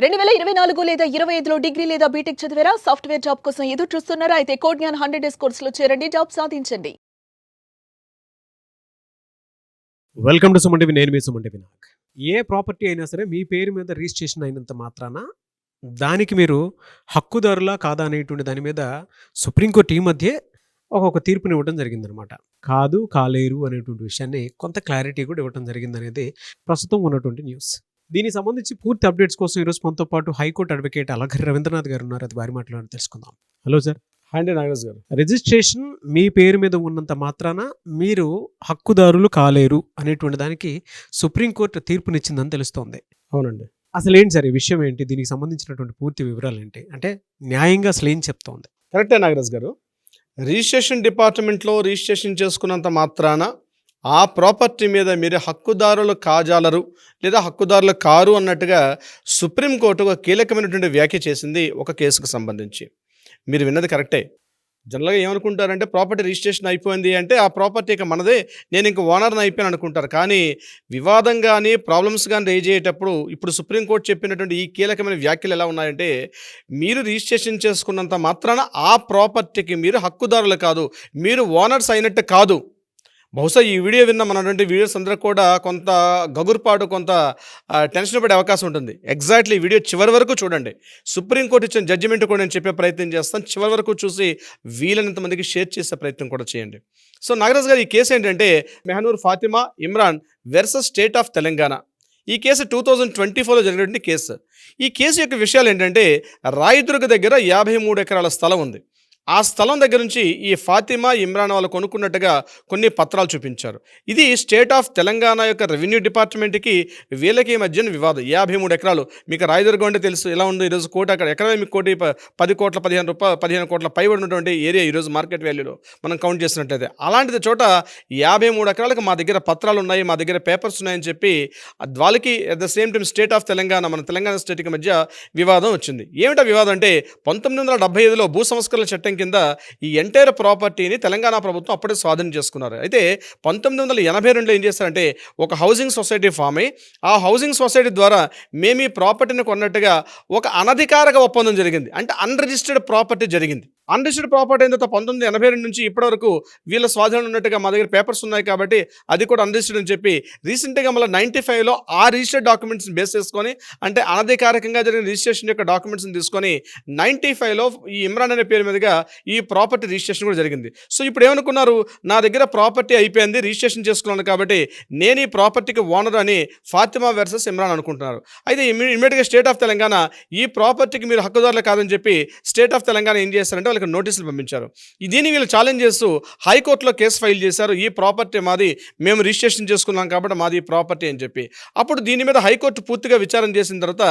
2024 లేదా 25లో డిగ్రీ లేదా బీటెక్ చదివారా? సాఫ్ట్‌వేర్ జాబ్ కోసం ఎదురు చూస్తున్నారా? అయితే కోడ్ జ్ఞాన్ 100 డేస్ కోర్సులో చేరండి. జాబ్ సాధించండి. Welcome to Suman TV. నేను మీ సుమన్ టీవీ నాగ్. ఏ ప్రాపర్టీ అయినా సరే మీ పేరు మీద రిజిస్ట్రేషన్ అయినంత మాత్రాన దానికి మీరు హక్కుదారులా కాదా అనేటువంటి దాని మీద సుప్రీంకోర్టు ఈ మధ్య ఒక తీర్పునివ్వడం జరిగిందనమాట. కాదు, కాలేరు అనేటువంటి విషయాన్ని కొంత క్లారిటీ కూడా ఇవ్వడం జరిగిందనేది ప్రస్తుతం ఉన్నటువంటి న్యూస్. దీనికి సంబంధించి పూర్తి అప్డేట్స్ కోసం ఈరోజు మనతో పాటు హైకోర్టు అడ్వకేట్ అలఘర్ రవీంద్రనాథ్ గారు ఉన్నారు. అది వారి మాటలను తెలుసుకుందాం. Hello sir. అండి నాగరాజ్ గారు, రిజిస్ట్రేషన్ మీ పేరు మీద ఉన్నంత మాత్రాన మీరు హక్కుదారులు కాలేరు అనేటువంటి దానికి సుప్రీంకోర్టు తీర్పునిచ్చిందని తెలుస్తోంది. అవునండి. అసలు ఏంటి సార్ ఈ విషయం ఏంటి? దీనికి సంబంధించినటువంటి పూర్తి వివరాలు ఏంటి? అంటే న్యాయంగా అసలు ఏం చెప్తోంది? కరెక్టే నాగరాజ్ గారు. రిజిస్ట్రేషన్ డిపార్ట్మెంట్లో రిజిస్ట్రేషన్ చేసుకున్నంత మాత్రాన ఆ ప్రాపర్టీ మీద మీరు హక్కుదారులు కాజాలరు లేదా హక్కుదారులు కారు అన్నట్టుగా సుప్రీంకోర్టు ఒక కీలకమైనటువంటి వ్యాఖ్య చేసింది ఒక కేసుకు సంబంధించి. మీరు విన్నది కరెక్టే. జనరల్గా ఏమనుకుంటారంటే ప్రాపర్టీ రిజిస్ట్రేషన్ అయిపోయింది అంటే ఆ ప్రాపర్టీ ఇక మనదే, నేను ఇంక ఓనర్ని అయిపోయాను అనుకుంటారు. కానీ వివాదం కానీ ప్రాబ్లమ్స్ కానీ రేజ్ అయ్యేటప్పుడు ఇప్పుడు సుప్రీంకోర్టు చెప్పినటువంటి ఈ కీలకమైన వ్యాఖ్యలు ఎలా ఉన్నాయంటే, మీరు రిజిస్ట్రేషన్ చేసుకున్నంత మాత్రాన ఆ ప్రాపర్టీకి మీరు హక్కుదారులు కాదు, మీరు ఓనర్స్ అయినట్టు కాదు. బహుశా ఈ వీడియో విన్న మనటువంటి వీడియోస్ అందరూ కూడా కొంత గగురుపాటు, కొంత టెన్షన్ పడే అవకాశం ఉంటుంది. ఎగ్జాక్ట్లీ ఈ వీడియో చివరి వరకు చూడండి. సుప్రీంకోర్టు ఇచ్చిన జడ్జిమెంట్ కూడా నేను చెప్పే ప్రయత్నం చేస్తాను. చివరి వరకు చూసి వీలైనంత మందికి షేర్ చేసే ప్రయత్నం కూడా చేయండి. సో నాగరాజ్ గారు, ఈ కేసు ఏంటంటే Mehnoor Fatima Imran versus state of Telangana. ఈ కేసు 2024లో జరిగినటువంటి కేసు. ఈ కేసు యొక్క విషయాలు ఏంటంటే, రాయదుర్గ దగ్గర 53 ఎకరాల స్థలం ఉంది. ఆ స్థలం దగ్గర నుంచి ఈ ఫాతిమా ఇమ్రాన్ వాళ్ళు కొనుక్కున్నట్టుగా కొన్ని పత్రాలు చూపించారు. ఇది స్టేట్ ఆఫ్ తెలంగాణ యొక్క రెవెన్యూ డిపార్ట్మెంట్కి వీళ్ళకి మధ్యన వివాదం. 53 ఎకరాలు. మీకు రాయదుర్గం అంటే తెలుసు ఎలా ఉందో. ఈరోజు కోటి అక్కడ ఎకరమే మీకు 10 కోట్ల 15 కోట్ల పైబడి ఉన్నటువంటి ఏరియా ఈరోజు మార్కెట్ వాల్యూలో మనం కౌంట్ చేసినట్లయితే. అలాంటిది చోట 53 ఎకరాలకు మా దగ్గర పత్రాలు ఉన్నాయి, మా దగ్గర పేపర్స్ ఉన్నాయని చెప్పి వాళ్ళకి at the same time state of Telangana, మన తెలంగాణ స్టేట్కి మధ్య వివాదం వచ్చింది. ఏమిటా వివాదం అంటే, 1975లో భూ సంస్కరణ చట్టం కింద ఈ ఎంటైర్ ప్రాపర్టీని తెలంగాణ ప్రభుత్వం అప్పుడే స్వాధీనం చేసుకున్నారు. అయితే 1982లో ఏం చేస్తారంటే, ఒక హౌసింగ్ సొసైటీ ఫామ్ అయ్యి ఆ హౌసింగ్ సొసైటీ ద్వారా మేము ఈ ప్రాపర్టీని కొన్నట్టుగా ఒక అనధికారిక ఒప్పందం జరిగింది. అంటే అన్రిజిస్టర్డ్ ప్రాపర్టీ జరిగింది. అన్రిజిస్టర్డ్ ప్రాపర్టీ అయిన తర్వాత 1982 నుంచి ఇప్పటివరకు వీళ్ళ స్వాధీనం ఉన్నట్టుగా మా దగ్గర పేపర్స్ ఉన్నాయి కాబట్టి అది కూడా అన్రిజిస్టర్డ్ అని చెప్పి రీసెంట్గా మళ్ళీ 95లో ఆ రిజిస్టర్డ్ డాక్యుమెంట్స్ని బేస్ చేసుకొని, అంటే అనధికారికంగా జరిగిన రిజిస్ట్రేషన్ యొక్క డాక్యుమెంట్స్ని తీసుకొని 95లో ఈ ఇమ్రాన్ అనే పేరు మీదుగా ఈ ప్రాపర్టీ రిజిస్ట్రేషన్ కూడా జరిగింది. సో ఇప్పుడు ఏమనుకున్నారు, నా దగ్గర ప్రాపర్టీ అయిపోయింది, రిజిస్ట్రేషన్ చేసుకున్నాను కాబట్టి నేను ఈ ప్రాపర్టీకి ఓనర్ అని ఫాతిమా వర్సెస్ ఇమ్రాన్ అనుకుంటున్నారు. అయితే ఇమ్మీడియట్గా స్టేట్ ఆఫ్ తెలంగాణ ఈ ప్రాపర్టీకి మీరు హక్కుదారులు కాదని చెప్పి స్టేట్ ఆఫ్ తెలంగాణ ఏం చేస్తారంటే వాళ్ళకి నోటీసులు పంపించారు. దీన్ని వీళ్ళు ఛాలెంజ్ చేస్తూ హైకోర్టులో కేసు ఫైల్ చేశారు. ఈ ప్రాపర్టీ మాది, మేము రిజిస్ట్రేషన్ చేసుకున్నాం కాబట్టి మాది ప్రాపర్టీ అని చెప్పి. అప్పుడు దీని మీద హైకోర్టు పూర్తిగా విచారణ చేసిన తర్వాత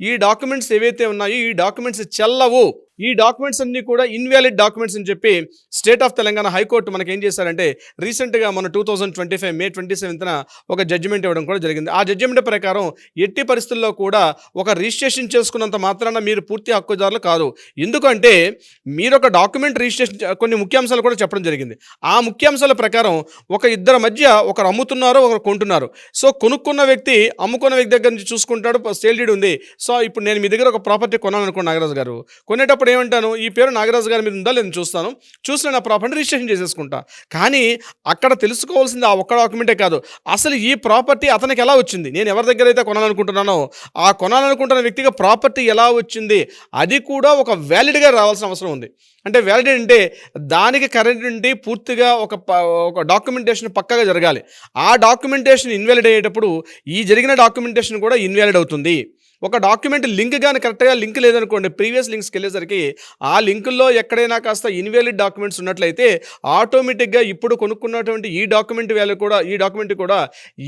ఈ డాక్యుమెంట్స్ ఏవైతే ఉన్నాయో ఈ డాక్యుమెంట్స్ చెల్లవు, ఈ డాక్యుమెంట్స్ అన్నీ కూడా ఇన్వాలిడ్ డాక్యుమెంట్స్ అని చెప్పి స్టేట్ ఆఫ్ తెలంగాణ హైకోర్టు మనకి ఏం చేశారంటే, రీసెంట్గా మన 2025 మే 27న ఒక జడ్జిమెంట్ ఇవ్వడం కూడా జరిగింది. ఆ జడ్జిమెంట్ ప్రకారం ఎట్టి పరిస్థితుల్లో కూడా ఒక రిజిస్ట్రేషన్ చేసుకున్నంత మాత్రాన మీరు పూర్తి హక్కుదారులు కాదు. ఎందుకంటే మీరు ఒక డాక్యుమెంట్ రిజిస్ట్రేషన్ కొన్ని ముఖ్యాంశాలు కూడా చెప్పడం జరిగింది. ఆ ముఖ్యాంశాల ప్రకారం ఒక ఇద్దరి మధ్య ఒకరు అమ్ముతున్నారు, ఒకరు కొంటున్నారు. సో కొనుక్కున్న వ్యక్తి అమ్ముకున్న వ్యక్తి దగ్గర నుంచి చూసుకుంటాడు, సేల్ డీడ్ ఉంది. సో ఇప్పుడు నేను మీ దగ్గర ఒక ప్రాపర్టీ కొనాలనుకోండి నాగరాజు గారు, కొనేటప్పుడు ఏమంటాను, ఈ పేరు నాగరాజు గారి మీద ఉందా లేదని చూస్తాను, చూసిన నా ప్రాపర్టీ రిజిస్ట్రేషన్ చేసేసుకుంటా. కానీ అక్కడ తెలుసుకోవాల్సింది ఆ ఒక్క డాక్యుమెంటే కాదు, అసలు ఈ ప్రాపర్టీ అతనికి ఎలా వచ్చింది, నేను ఎవరి దగ్గర అయితే కొనాలనుకుంటున్నానో ఆ కొనాలనుకుంటున్న వ్యక్తిగా ప్రాపర్టీ ఎలా వచ్చింది, అది కూడా ఒక వ్యాలిడ్గా రావాల్సిన అవసరం ఉంది. అంటే వ్యాలిడ్ అంటే దానికి కరెంట్ పూర్తిగా ఒక డాక్యుమెంటేషన్ పక్కగా జరగాలి. ఆ డాక్యుమెంటేషన్ ఇన్వాలిడ్ అయ్యేటప్పుడు ఈ జరిగిన డాక్యుమెంటేషన్ కూడా ఇన్వాలిడ్ అవుతుంది. ఒక డాక్యుమెంట్ లింక్ కానీ కరెక్ట్గా లింక్ లేదనుకోండి, ప్రీవియస్ లింక్స్కి వెళ్ళేసరికి ఆ లింకుల్లో ఎక్కడైనా కాస్త ఇన్వాలిడ్ డాక్యుమెంట్స్ ఉన్నట్లయితే ఆటోమేటిక్గా ఇప్పుడు కొనుక్కున్నటువంటి ఈ డాక్యుమెంట్ కూడా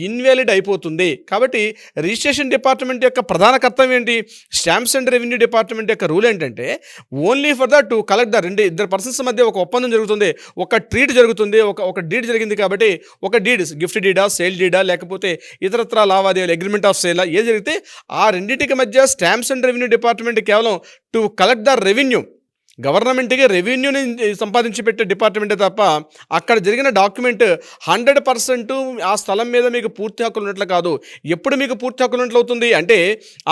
ఇన్వాలిడ్ అయిపోతుంది. కాబట్టి రిజిస్ట్రేషన్ డిపార్ట్మెంట్ యొక్క ప్రధాన కర్తవ్యం ఏంటి, స్టాంప్స్ అండ్ రెవెన్యూ డిపార్ట్మెంట్ యొక్క రూల్ ఏంటంటే, only for the to collect the ఇద్దరు పర్సన్స్ మధ్య ఒక ఒప్పందం జరుగుతుంది, ఒక ట్రీట్ జరుగుతుంది, ఒక డీడ్ జరిగింది కాబట్టి ఒక డీడ్, గిఫ్ట్ డీడా, సేల్ డీడా, లేకపోతే ఇతరత్ర లావాదేవీలు, అగ్రిమెంట్ ఆఫ్ సేల్ ఏ జరిగితే ఆ రెండింటికి మధ్య స్టాంప్స్ అండ్ రెవెన్యూ డిపార్ట్మెంట్ కేవలం టు కలెక్ట్ ద రెవెన్యూ, గవర్నమెంట్కి రెవెన్యూని సంపాదించి పెట్టే డిపార్ట్మెంటే తప్ప అక్కడ జరిగిన డాక్యుమెంట్ 100% ఆ స్థలం మీద మీకు పూర్తి హక్కులు ఉన్నట్లు కాదు. ఎప్పుడు మీకు పూర్తి హక్కులు ఉన్నట్లు అవుతుంది అంటే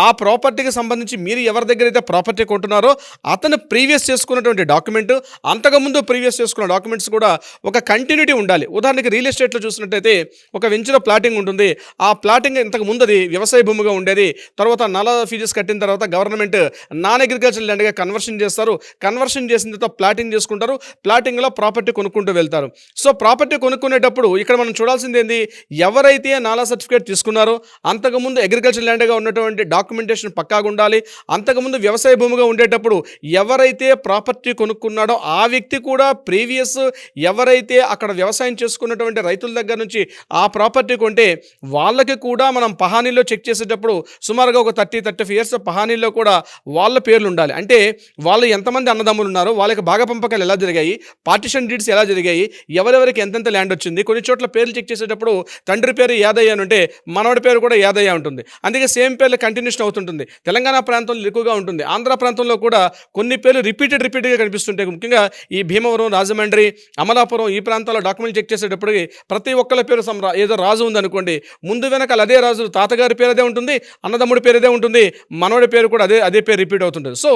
ఆ ప్రాపర్టీకి సంబంధించి మీరు ఎవరి దగ్గర అయితే ప్రాపర్టీ కొంటున్నారో అతను ప్రీవియస్ చేసుకున్నటువంటి డాక్యుమెంట్, అంతకుముందు ప్రీవియస్ చేసుకున్న డాక్యుమెంట్స్ కూడా ఒక కంటిన్యూటీ ఉండాలి. ఉదాహరణకి రియల్ ఎస్టేట్లో చూసినట్టయితే ఒక వెంచర్ ప్లాటింగ్ ఉంటుంది. ఆ ప్లాటింగ్ ఇంతకు ముందు అది వ్యవసాయ భూమిగా ఉండేది. తర్వాత నల్ల ఫీజెస్ కట్టిన తర్వాత గవర్నమెంట్ నాన్ అగ్రికల్చర్ ల్యాండ్గా కన్వర్షన్ చేస్తారు. కన్వర్షన్ చేసిన తర్వాత ప్లాటింగ్ చేసుకుంటారు. ప్లాటింగ్లో ప్రాపర్టీ కొనుక్కుంటూ వెళ్తారు. సో ప్రాపర్టీ కొనుక్కునేటప్పుడు ఇక్కడ మనం చూడాల్సింది ఏంది, ఎవరైతే నాలా సర్టిఫికేట్ తీసుకున్నారో అంతకుముందు అగ్రికల్చర్ ల్యాండ్గా ఉన్నటువంటి డాక్యుమెంటేషన్ పక్కాగా ఉండాలి. అంతకుముందు వ్యవసాయ భూమిగా ఉండేటప్పుడు ఎవరైతే ప్రాపర్టీ కొనుక్కున్నాడో ఆ వ్యక్తి కూడా ప్రీవియస్ ఎవరైతే అక్కడ వ్యవసాయం చేసుకున్నటువంటి రైతుల దగ్గర నుంచి ఆ ప్రాపర్టీ కొంటే వాళ్ళకి కూడా మనం పహానీలో చెక్ చేసేటప్పుడు సుమారుగా ఒక 30-35 ఇయర్స్ పహానీలో కూడా వాళ్ళ పేర్లు ఉండాలి. అంటే వాళ్ళు ఎంతమంది అన్నదమ్ములు ఉన్నారో, వాళ్ళకి భాగ పంపకాలు ఎలా జరిగాయి, పార్టిషన్ డీడ్స్ ఎలా జరిగాయి, ఎవరెవరికి ఎంతెంత ల్యాండ్ వచ్చింది. కొన్ని చోట్ల పేర్లు చెక్ చేసేటప్పుడు తండ్రి పేరు యాదయ్య అని ఉంటే మనవడి పేరు కూడా యాదయ్య ఉంటుంది. అందుకే సేమ్ పేర్లు కంటిన్యూషన్ అవుతుంటుంది. తెలంగాణ ప్రాంతంలో ఎక్కువగా ఉంటుంది. ఆంధ్ర ప్రాంతంలో కూడా కొన్ని పేర్లు రిపీటెడ్గా కనిపిస్తుంటాయి. ముఖ్యంగా ఈ భీమవరం, రాజమండ్రి, అమలాపురం ఈ ప్రాంతాల్లో డాక్యుమెంట్ చెక్ చేసేటప్పటికి ప్రతి ఒక్కళ్ళ పేరు ఏదో రాజు ఉందనుకోండి, ముందు వెనకాల అదే రాజు, తాతగారి పేరు అదే ఉంటుంది, అన్నదమ్ముడి పేరు అదే ఉంటుంది, మనవడి పేరు కూడా అదే పేరు రిపీట్ అవుతుంటుంది. సో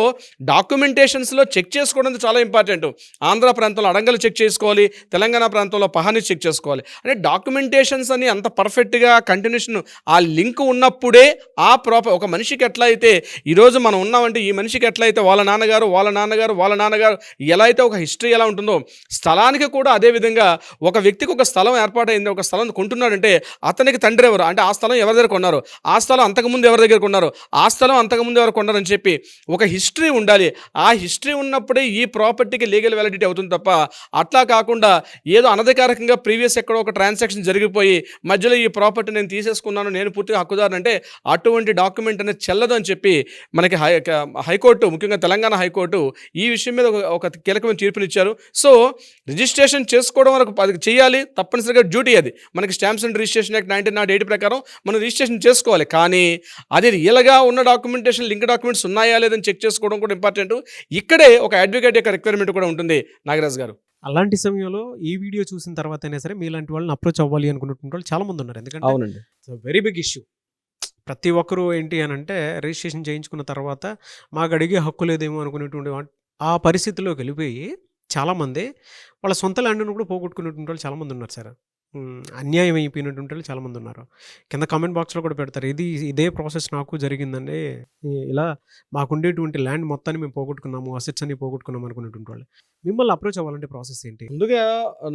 డాక్యుమెంటేషన్స్లో చెక్ చేసుకోవడం చాలా ఇంపార్టెంట్. ఆంధ్ర ప్రాంతంలో అడంగలు చెక్ చేసుకోవాలి, తెలంగాణ ప్రాంతంలో పహాని చెక్ చేసుకోవాలి. అంటే డాక్యుమెంటేషన్స్ అని అంత పర్ఫెక్ట్గా కంటిన్యూషన్ ఆ లింక్ ఉన్నప్పుడే ఆ ఒక మనిషికి ఎట్లా అయితే ఈరోజు మనం ఉన్నామంటే ఈ మనిషికి ఎట్లా అయితే వాళ్ళ నాన్నగారు ఎలా అయితే ఒక హిస్టరీ ఎలా ఉంటుందో స్థలానికి కూడా అదే విధంగా ఒక వ్యక్తికి ఒక స్థలం ఏర్పాటైంది, ఒక స్థలం కొంటున్నాడంటే అతనికి తండ్రి ఎవరు, అంటే ఆ స్థలం ఎవరి దగ్గర కొన్నారు, ఆ స్థలం అంతకుముందు ఎవరి దగ్గర కొన్నారు, ఆ స్థలం అంతకుముందు ఎవరు కొన్నారని చెప్పి ఒక హిస్టరీ ఉండాలి. ఆ హిస్టరీ ఉన్నప్పుడే ఈ ప్రాపర్టీకి లీగల్ వ్యాలిడిటీ అవుతుంది తప్ప అట్లా కాకుండా ఏదో అనధికారికంగా ప్రీవియస్ ఎక్కడో ఒక ట్రాన్సాక్షన్ జరిగిపోయి మధ్యలో ఈ ప్రాపర్టీ నేను తీసేసుకున్నాను, నేను పూర్తిగా హక్కుదారు అంటే అటువంటి డాక్యుమెంట్ అనేది చెల్లదు అని చెప్పి మనకి హైకోర్టు, ముఖ్యంగా తెలంగాణ హైకోర్టు ఈ విషయం మీద ఒక కీలకమైన తీర్పునిచ్చారు. సో రిజిస్ట్రేషన్ చేసుకోవడం వరకు అది చేయాలి, తప్పనిసరిగా డ్యూటీ. అది మనకి స్టాంప్స్ అండ్ రిజిస్ట్రేషన్ యాక్ట్ 1908 ప్రకారం మనం రిజిస్ట్రేషన్ చేసుకోవాలి. కానీ అది రియల్గా ఉన్న డాక్యుమెంటేషన్ లింక్ డాక్యుమెంట్స్ ఉన్నాయా లేదని చెక్ చేసుకోవడం కూడా ఇంపార్టెంట్. ఇక్కడే ఒక అడ్వకేట్ యొక్క రిక్వైర్మెంట్ కూడా ఉంటుంది నాగరాజ్ గారు. అలాంటి సమయంలో ఈ వీడియో చూసిన తర్వాత అయినా సరే మీలాంటి వాళ్ళని అప్రోచ్ అవ్వాలి అనుకున్నటువంటి వాళ్ళు చాలా మంది ఉన్నారు. ఎందుకంటే అవునండి, వెరీ బిగ్ ఇష్యూ. ప్రతి ఒక్కరూ ఏంటి అని అంటే రిజిస్ట్రేషన్ చేయించుకున్న తర్వాత మాకు అడిగే హక్కు లేదేమో అనుకునేటువంటి ఆ పరిస్థితిలోకి వెళ్ళిపోయి చాలామంది వాళ్ళ సొంత ల్యాండ్ను కూడా పోగొట్టుకునేటువంటి వాళ్ళు చాలామంది ఉన్నారు సార్. అన్యాయం అయిపోయినటువంటి వాళ్ళు చాలామంది ఉన్నారు. కింద కామెంట్ బాక్స్లో కూడా పెడతారు, ఇదే ప్రాసెస్ నాకు జరిగిందండి, ఇలా మాకుండేటువంటి ల్యాండ్ మొత్తాన్ని మేము పోగొట్టుకున్నాము, అసెట్స్ అన్ని పోగొట్టుకున్నాము అనుకునేటువంటి వాళ్ళు. మిమ్మల్ని అప్రోచ్ అవ్వాలంటే ప్రాసెస్ ఏంటి? ముందుగా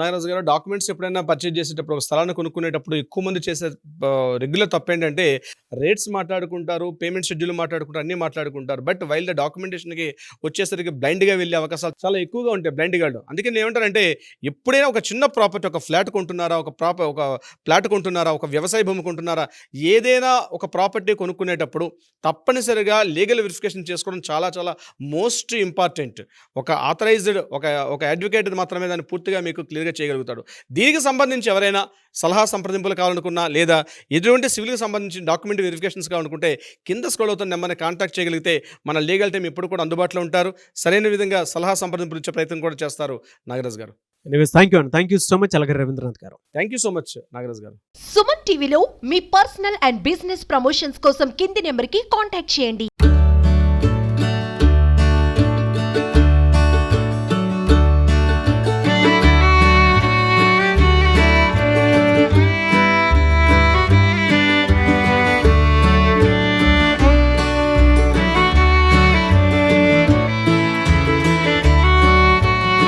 నాగరాజు గారు, డాక్యుమెంట్స్ ఎప్పుడైనా పర్చేజ్ చేసేటప్పుడు ఒక స్థలాన్ని కొనుక్కునేటప్పుడు ఎక్కువ మంది చేసే రెగ్యులర్ తప్పు ఏంటంటే రేట్స్ మాట్లాడుకుంటారు, పేమెంట్ షెడ్యూల్ మాట్లాడుకుంటారు, అన్నీ మాట్లాడుకుంటారు. బట్ వైల్ ద డాక్యుమెంటేషన్కి వచ్చేసరికి బ్లైండ్గా వెళ్ళే అవకాశాలు చాలా ఎక్కువగా ఉంటాయి, బ్లైండ్గా. అందుకే నేను ఏమంటానంటే ఎప్పుడైనా ఒక చిన్న ప్రాపర్టీ, ఒక ఫ్లాట్ కొంటున్నారా, ఒక ఫ్లాట్ కొంటున్నారా, ఒక వ్యవసాయ భూమి కొంటున్నారా, ఏదైనా ఒక ప్రాపర్టీ కొనుక్కునేటప్పుడు తప్పనిసరిగా లీగల్ వెరిఫికేషన్ చేసుకోవడం చాలా చాలా మోస్ట్ ఇంపార్టెంట్. ఒక ఆథరైజ్డ్ ఒక అడ్వకేట్ మాత్రమే దాన్ని పూర్తిగా మీకు క్లియర్గా చేయగలుగుతాడు. దీనికి సంబంధించి ఎవరైనా సలహా సంప్రదింపులు కావాలనుకున్నా లేదా ఎటువంటి సివిల్కి సంబంధించిన డాక్యుమెంట్ వెరిఫికేషన్స్ కావాలనుకుంటే కింద స్క్రోల్ అవుతున్న నెంబర్ని కాంటాక్ట్ చేయగలిగితే మన లీగల్ టీం ఎప్పుడు కూడా అందుబాటులో ఉంటారు. సరైన విధంగా సలహా సంప్రదింపులు ఇచ్చే ప్రయత్నం కూడా చేస్తారు నాగరాజ్ గారు. Thank you so much Alagar Ravindranath గారు. Thank you so much Nagaraj గారు. సుమన్ టీవీలో మీ పర్సనల్ అండ్ బిజినెస్ ప్రమోషన్స్ కోసం కింది నెంబర్కి కాంటాక్ట్ చేయండి.